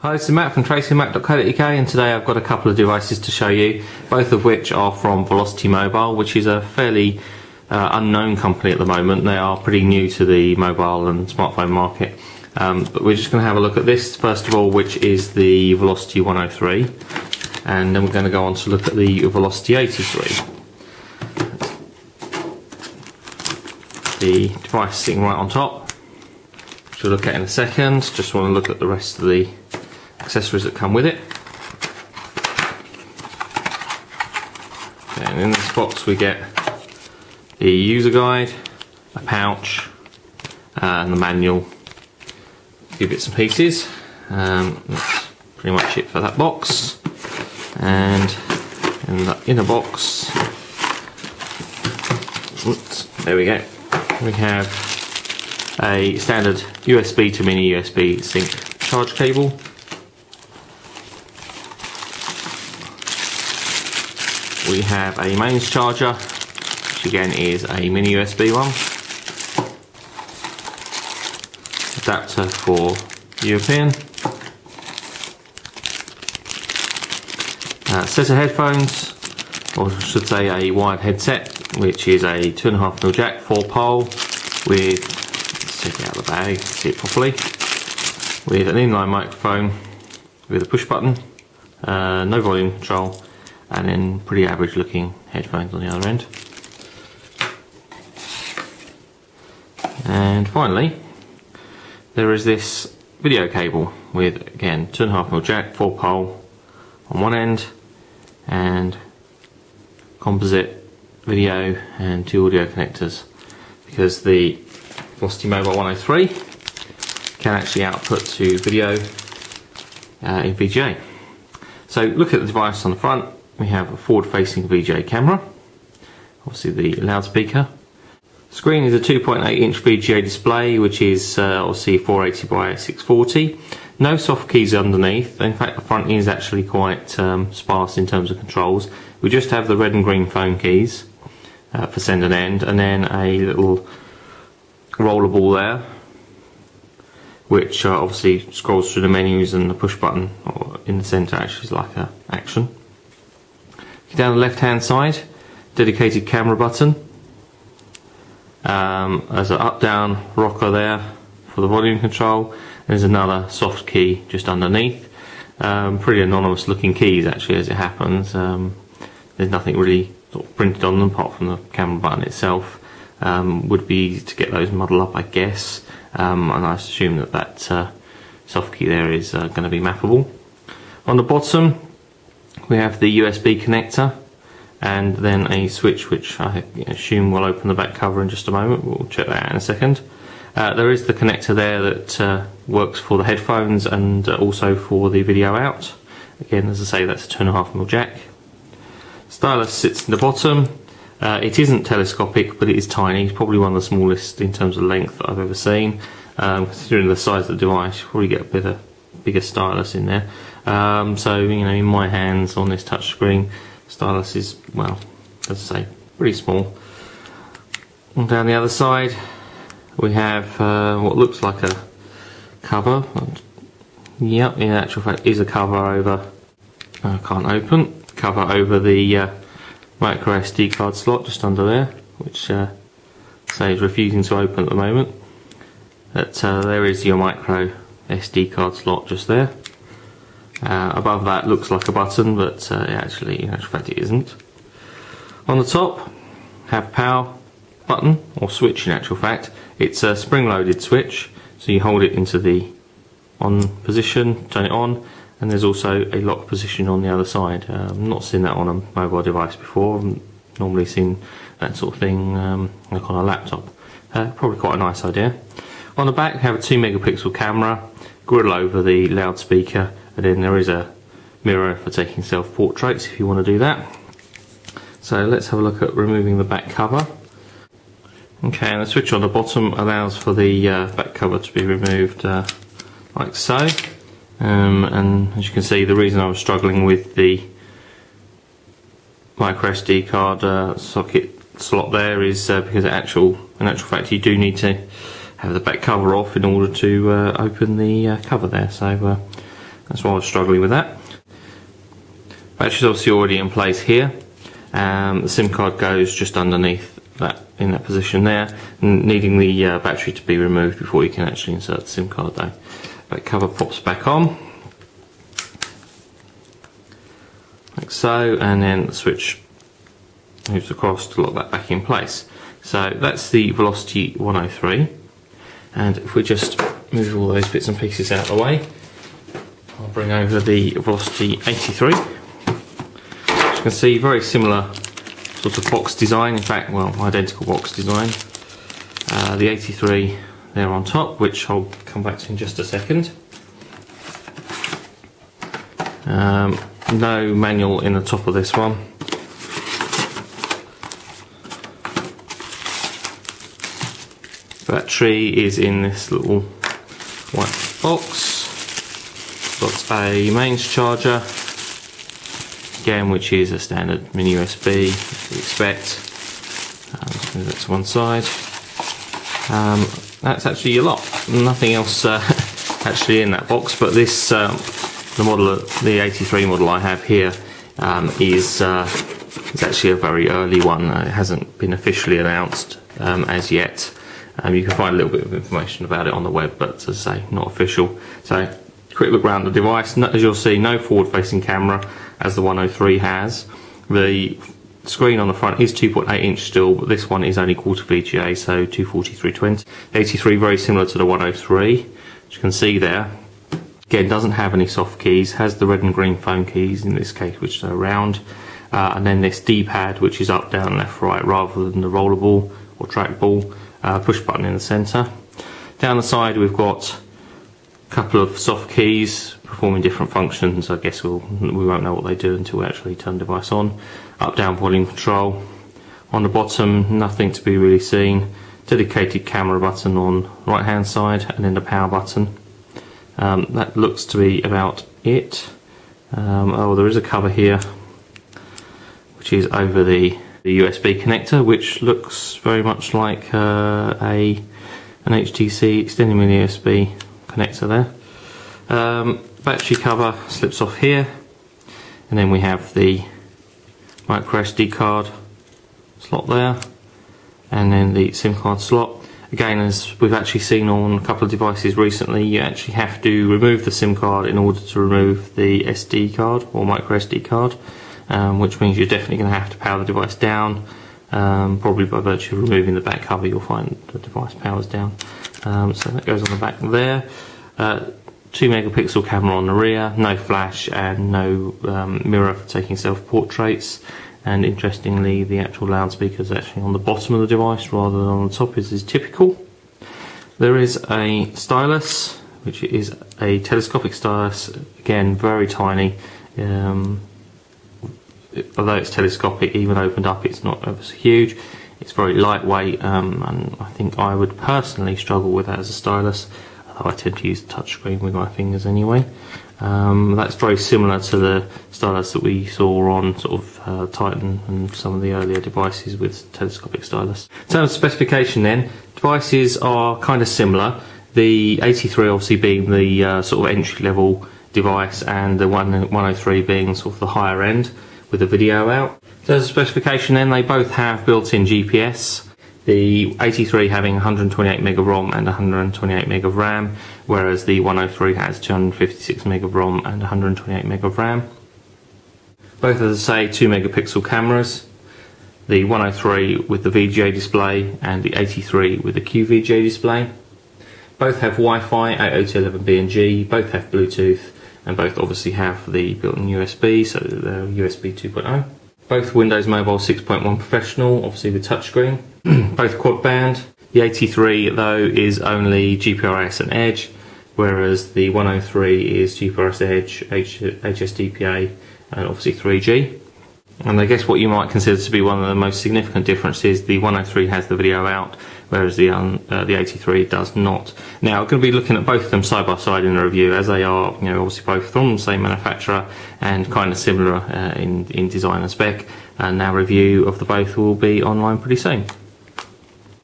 Hi, this is Matt from tracymac.co.uk, and today I've got a couple of devices to show you, both of which are from Velocity Mobile, which is a fairly unknown company at the moment. They are pretty new to the mobile and smartphone market, but we're just going to have a look at this first of all, which is the Velocity 103, and then we're going to go on to look at the Velocity 83. The device sitting right on top, which we'll look at in a second. Just want to look at the rest of the accessories that come with it. Okay, and in this box we get the user guide, a pouch, and the manual, a few bits and pieces. That's pretty much it for that box. And in the inner box, oops, there we go. We have a standard USB to mini USB sync charge cable. We have a mains charger, which again is a mini USB one. Adapter for European. Set of headphones, or I should say a wired headset, which is a 2.5mm jack, 4-pole, with, let's take it out of the bag, see it properly, with an inline microphone, with a push button, no volume control, and then pretty average looking headphones on the other end. And finally, there is this video cable with, again, 2.5mm jack, 4-pole on one end, and composite video and 2 audio connectors, because the Velocity Mobile 103 can actually output to video in VGA. So look at the device on the front. We have a forward-facing VGA camera, obviously the loudspeaker. The screen is a 2.8-inch VGA display, which is obviously 480 by 640. No soft keys underneath. In fact, the front is actually quite sparse in terms of controls. We just have the red and green phone keys for send and end, and then a little roller ball there, which obviously scrolls through the menus, and the push button in the centre actually is like a action. Down the left hand side, dedicated camera button. There's an up down rocker there for the volume control. There's another soft key just underneath. Pretty anonymous looking keys actually, as it happens. There's nothing really sort of printed on them apart from the camera button itself. Would be easy to get those muddled up, I guess, and I assume that soft key there is going to be mappable. On the bottom we have the USB connector, and then a switch which I assume will open the back cover in just a moment. We'll check that out in a second. There is the connector there that works for the headphones and also for the video out. Again, as I say, that's a 2.5mm jack. Stylus sits in the bottom. It isn't telescopic, but it is tiny. It's probably one of the smallest in terms of length that I've ever seen. Considering the size of the device, you probably get a bit of bigger stylus in there. So, you know, in my hands on this touch screen, stylus is, well, as I say, pretty small. And down the other side we have what looks like a cover. Yep, in actual fact is a cover over, can't open, cover over the micro SD card slot just under there, which say is refusing to open at the moment. But there is your micro SD card slot just there. Above that looks like a button, but actually in actual fact it isn't. On the top have power button, or switch in actual fact. It's a spring-loaded switch, so you hold it into the on position, turn it on, and there's also a lock position on the other side. I've not seen that on a mobile device before. I've normally seen that sort of thing like on a laptop. Probably quite a nice idea. On the back we have a 2-megapixel camera, grill over the loudspeaker, and then there is a mirror for taking self-portraits if you want to do that. So let's have a look at removing the back cover. Okay, and the switch on the bottom allows for the back cover to be removed like so. And as you can see, the reason I was struggling with the micro SD card socket slot there is because in actual fact you do need to have the back cover off in order to open the cover there. So That's why I was struggling with that. Battery's obviously already in place here. The SIM card goes just underneath that, in that position there, needing the battery to be removed before you can actually insert the SIM card though. Back cover pops back on, like so, and then the switch moves across to lock that back in place. So that's the Velocity 103, and if we just move all those bits and pieces out of the way, I'll bring over the Velocity 83. As you can see, very similar sort of box design, in fact, well, identical box design. The 83 there on top, which I'll come back to in just a second. No manual in the top of this one. Battery is in this little white box. Got a mains charger, again, which is a standard mini USB, as you expect. Move that to one side. That's actually a lot. Nothing else actually in that box, but this the model, the 83 model I have here, is actually a very early one. It hasn't been officially announced as yet. You can find a little bit of information about it on the web, but as I say, not official. So, quick look around the device. As you'll see, no forward-facing camera, as the 103 has. The screen on the front is 2.8 inch still, but this one is only quarter VGA, so 240/320. 83 very similar to the 103, as you can see there. Again, doesn't have any soft keys, has the red and green phone keys in this case, which are round, and then this D-pad, which is up, down, left, right, rather than the rollerball or trackball. Push button in the centre. Down the side we've got a couple of soft keys performing different functions. I guess we won't know what they do until we actually turn the device on. Up down volume control. On the bottom, nothing to be really seen. Dedicated camera button on the right hand side, and then the power button. That looks to be about it. Oh, there is a cover here which is over the USB connector, which looks very much like an HTC extended mini USB connector there. Battery cover slips off here, and then we have the micro SD card slot there, and then the SIM card slot. Again, as we've actually seen on a couple of devices recently, you actually have to remove the SIM card in order to remove the SD card or micro SD card. Which means you're definitely going to have to power the device down. Probably by virtue of removing the back cover, you'll find the device powers down. So that goes on the back there. 2 megapixel camera on the rear, no flash, and no mirror for taking self-portraits. And interestingly, the actual loudspeaker is actually on the bottom of the device rather than on the top, as is typical. There is a stylus, which is a telescopic stylus, again very tiny. Although it's telescopic, even opened up, it's not ever so huge. It's very lightweight, and I think I would personally struggle with that as a stylus, although I tend to use the touchscreen with my fingers anyway. That's very similar to the stylus that we saw on sort of Titan and some of the earlier devices with telescopic stylus. In terms of specification then, devices are kind of similar. The 83 obviously being the sort of entry level device, and the 103 being sort of the higher end, with the video out. So as a specification then, they both have built-in GPS. The 83 having 128 meg of ROM and 128 meg of RAM, whereas the 103 has 256 meg of ROM and 128 meg of RAM. Both, as I say, 2 megapixel cameras. The 103 with the VGA display and the 83 with the QVGA display. Both have Wi-Fi 802.11b and G, both have Bluetooth, and both obviously have the built-in USB, so they're USB 2.0. Both Windows Mobile 6.1 Professional, obviously with touchscreen. Both quad band. The 83 though is only GPRS and Edge, whereas the 103 is GPRS Edge, HSDPA, and obviously 3G. And I guess what you might consider to be one of the most significant differences, the 103 has the video out, whereas the 83 does not. Now, I'm going to be looking at both of them side by side in the review, as they are, you know, obviously both from the same manufacturer and kind of similar in design and spec. And our review of the both will be online pretty soon.